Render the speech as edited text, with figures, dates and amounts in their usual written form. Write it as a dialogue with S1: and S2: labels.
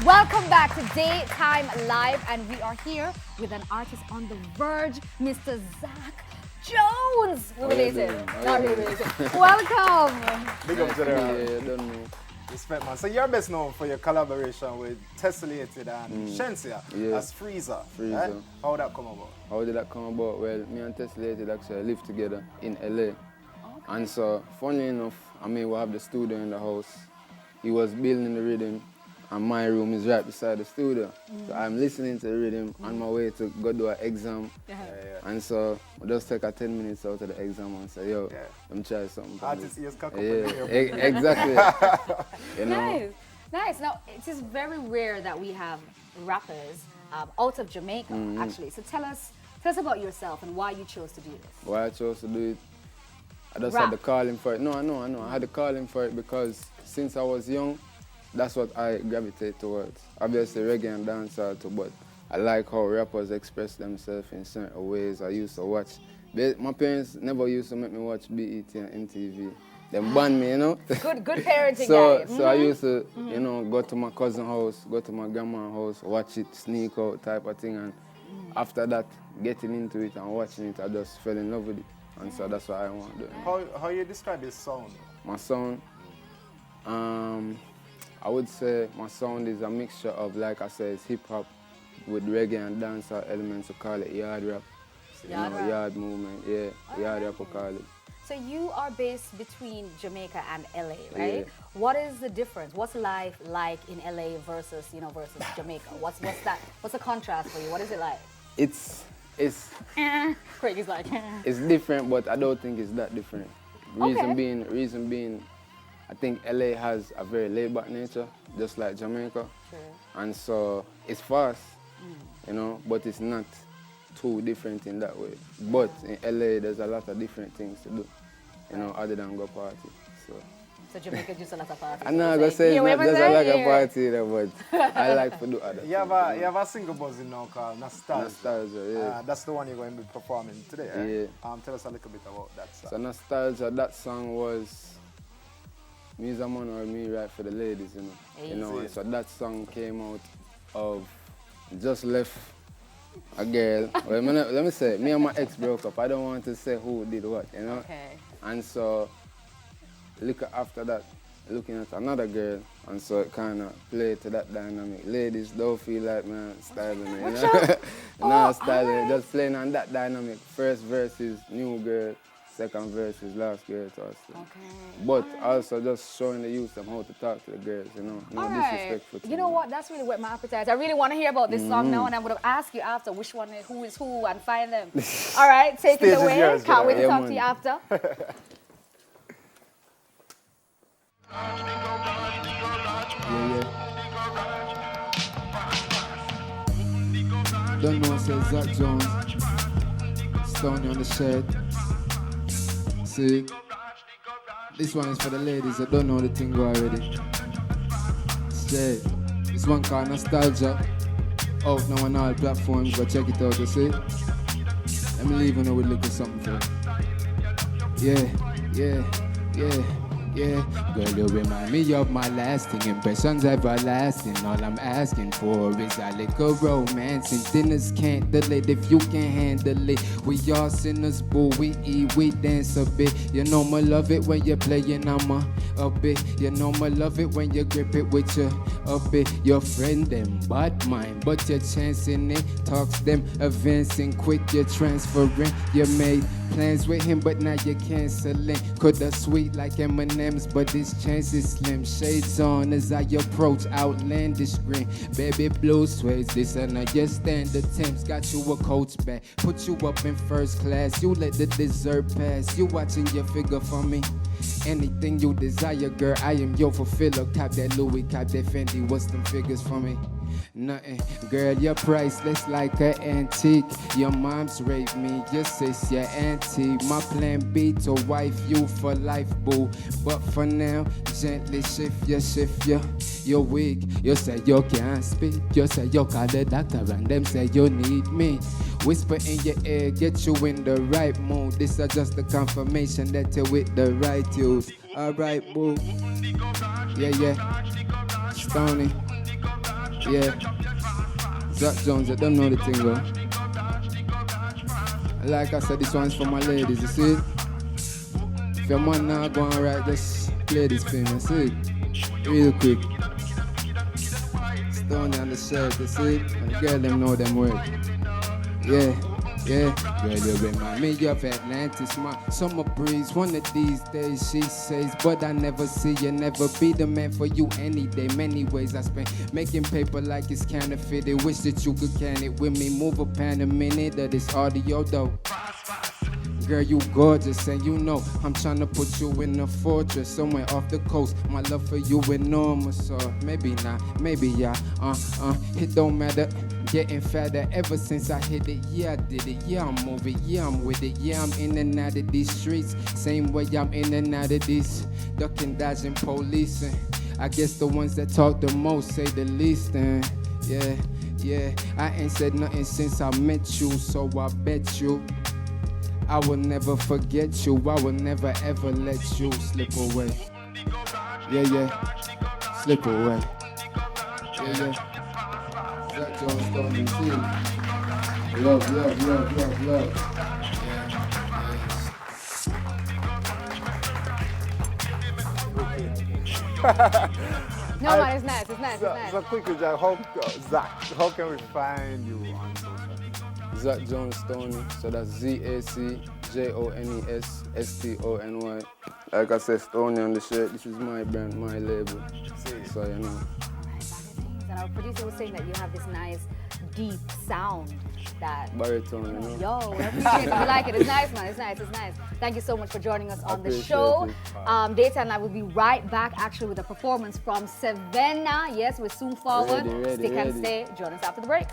S1: Welcome back to Daytime Live, and we are here with an artist on the verge, Mr. Zac Jones. We're related. Not really related. Welcome.
S2: Big up to the
S3: Yeah, I don't know.
S2: respect, man. So you're best known for your collaboration with Tessellated and Shensia as Freezer. Right? How did that come about?
S3: How did that come about? Well, me and Tessellated actually live together in LA. And so, funny enough, I mean, we have the studio in the house. He was building the rhythm, and my room is right beside the studio. So I'm listening to the rhythm on my way to go do an exam. And so I just take a 10 minutes out of the exam and say, yo, let me try something.
S2: Artist ears cock up
S3: Exactly. You know?
S1: Nice. Now, it is very rare that we have rappers out of Jamaica, actually. So tell us about yourself and why you chose to do this.
S3: Why I chose to do it? I just
S1: Rap.
S3: had the calling for it. No, I know. I had the calling for it because since I was young, that's what I gravitate towards. Obviously reggae and dancehall too, but I like how rappers express themselves in certain ways. I used to watch. My parents never used to make me watch BET and MTV. They banned me, you know.
S1: Good parenting,
S3: So I used to, you know, go to my cousin's house, go to my grandma's house, watch it, sneak out type of thing. And after that, getting into it and watching it, I just fell in love with it. And so that's what I want to do.
S2: How you describe your sound?
S3: My sound, I would say my sound is a mixture of, like I said, it's hip-hop with reggae and dancehall elements. We call it yard rap. Yard movement, yard rap we call it.
S1: So you are based between Jamaica and LA, right?
S3: Yeah.
S1: What is the difference? What's life like in LA versus Jamaica? What's the contrast for you? What is it like?
S3: It's
S1: Craig is like,
S3: it's different, but I don't think it's that different. Reason being, I think LA has a very laid-back nature, just like Jamaica.
S1: True.
S3: And so it's fast, you know, but it's not too different in that way. But in LA, there's a lot of different things to do, you know, other than go party.
S1: So Jamaica just a lot of parties.
S3: I'm not gonna say it's not just a lot of party there, but I like to do other things.
S2: You have a single buzzing now called Nostalgia.
S3: Nostalgia, yeah.
S2: That's the one you're going to be performing today, right?
S3: Yeah.
S2: Tell us a little bit about that song.
S3: So Nostalgia, that song was Me's a man or me right for the ladies, you know. You know, so that song came out of just left a girl. Well, let me say, me and my ex broke up. I don't want to say who did what, you know.
S1: Okay.
S3: And so, after that, looking at another girl, and so it kind of played to that dynamic. Ladies don't feel like man styling me, you know. Not styling, just playing on that dynamic. First verse is new girl. Second verse is last girl to us.
S1: Okay.
S3: But also just showing the youth them how to talk to the girls, you know. No disrespectful to
S1: You know what? That's really whet my appetite. I really want to hear about this song now, and I'm going to ask you after which one, who is who, and find them. All right, take
S2: Stage
S1: it
S2: is
S1: away.
S2: yours,
S1: Can't wait to
S3: yeah,
S1: talk
S3: man.
S1: to you after.
S4: Don't know, says Zac Jone. Stony on the shed. See, this one is for the ladies that don't know the thing already. Straight. This one called Nostalgia. Out now on all platforms, go check it out, you see. Let me leave you with a little something for you. Yeah. Girl, you remind me of my lasting impressions, everlasting. All I'm asking for is a little romance, and dinners can't delay if you can handle it. We all sinners, boo. We eat, we dance a bit. You know me love it when you're playing, I'm a bit. You know me love it when you grip it with your a bit. Your friend them, but mine, but you're chancing it. Talks them, advancing quick. You're transferring. You made plans with him, but now you're canceling. Coulda sweet like M&M's, but this chance is slim. Shades on as I approach outlandish green. Baby blue suede, this and your standard temps. Got you a coach bag, put you up in first class. You let the dessert pass. You watching your figure for me. Anything you desire, girl, I am your fulfiller. Cop that Louis, cop that Fendi. What's them figures for me? Nothing, girl, you're priceless like an antique. Your mom's raped me, your sis, your auntie. My plan B to wife you for life, boo. But for now, gently shift you. You're weak, you say you can't speak. You say you call the doctor and them say you need me. Whisper in your ear, get you in the right mood. This is just the confirmation that you're with the right youth. Alright, boo. Yeah. Stony. Yeah. Zac Jones, I don't know the thing, though. Like I said, this one's for my ladies, you see it? If your man not going right, just play this film, you see it? Real quick. Stone on the shirt, you see it? And the girl them know them work. Yeah, yeah. Girl, you remind me of Atlantis, my summer breeze. One of these days, she says, but I never see you, never be the man for you any day. Many ways I spend making paper like it's counterfeited. Wish that you could can it with me. Move a pan a minute of this audio, though. Girl, you gorgeous, and you know I'm trying to put you in a fortress somewhere off the coast. My love for you enormous, or maybe not, maybe yeah. It don't matter. Getting fatter ever since I hit it. Yeah, I did it. Yeah, I'm moving. Yeah, I'm with it. Yeah, I'm in and out of these streets. Same way I'm in and out of these ducking, dodging police. And I guess the ones that talk the most say the least. And yeah, I ain't said nothing since I met you, so I bet you I will never forget you. I will never ever let you slip away. Yeah, slip away. Yeah. Zac Jone Perfomance. Love.
S1: No, man, it's nice.
S2: So quickly, Jack, Zach, how can we find you on social?
S3: Zac Jone Stoney, so that's ZACJONESSTONY. Like I said, Stoney on the shirt. This is my brand, my label. So you know.
S1: And our producer was saying that you have this nice, deep sound that...
S3: Baritone, you know.
S1: Yo, I appreciate it. I like it. It's nice, man. It's nice. Thank you so much for joining us on the show. Data and I will be right back, actually, with a performance from Savannah. Yes, we're soon forward.
S3: Ready.
S1: Stick and stay. Join us after the break.